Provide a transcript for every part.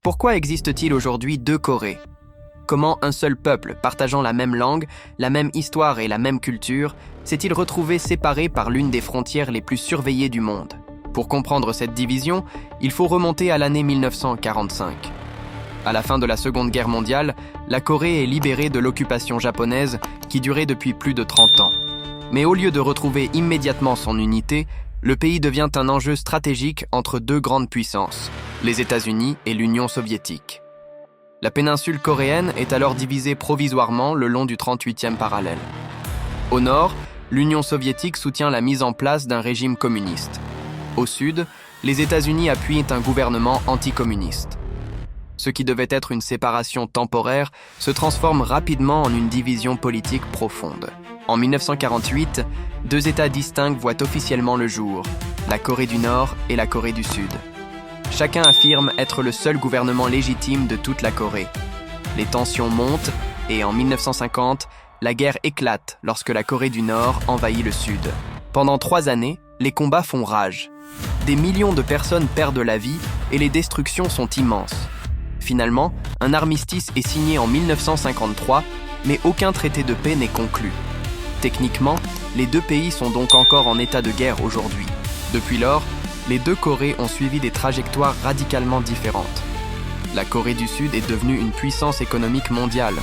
Pourquoi existe-t-il aujourd'hui deux Corées? Comment un seul peuple, partageant la même langue, la même histoire et la même culture, s'est-il retrouvé séparé par l'une des frontières les plus surveillées du monde? Pour comprendre cette division, il faut remonter à l'année 1945. À la fin de la Seconde Guerre mondiale, la Corée est libérée de l'occupation japonaise qui durait depuis plus de 30 ans. Mais au lieu de retrouver immédiatement son unité, le pays devient un enjeu stratégique entre deux grandes puissances, les États-Unis et l'Union soviétique. La péninsule coréenne est alors divisée provisoirement le long du 38e parallèle. Au nord, l'Union soviétique soutient la mise en place d'un régime communiste. Au sud, les États-Unis appuient un gouvernement anticommuniste. Ce qui devait être une séparation temporaire se transforme rapidement en une division politique profonde. En 1948, deux États distincts voient officiellement le jour, la Corée du Nord et la Corée du Sud. Chacun affirme être le seul gouvernement légitime de toute la Corée. Les tensions montent et en 1950, la guerre éclate lorsque la Corée du Nord envahit le Sud. Pendant 3 années, les combats font rage. Des millions de personnes perdent la vie et les destructions sont immenses. Finalement, un armistice est signé en 1953, mais aucun traité de paix n'est conclu. Techniquement, les deux pays sont donc encore en état de guerre aujourd'hui. Depuis lors, les deux Corées ont suivi des trajectoires radicalement différentes. La Corée du Sud est devenue une puissance économique mondiale,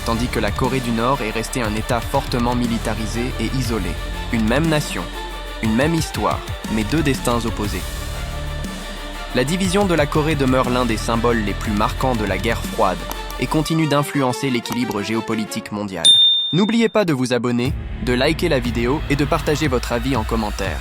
tandis que la Corée du Nord est restée un État fortement militarisé et isolé. Une même nation, une même histoire, mais deux destins opposés. La division de la Corée demeure l'un des symboles les plus marquants de la guerre froide et continue d'influencer l'équilibre géopolitique mondial. N'oubliez pas de vous abonner, de liker la vidéo et de partager votre avis en commentaire.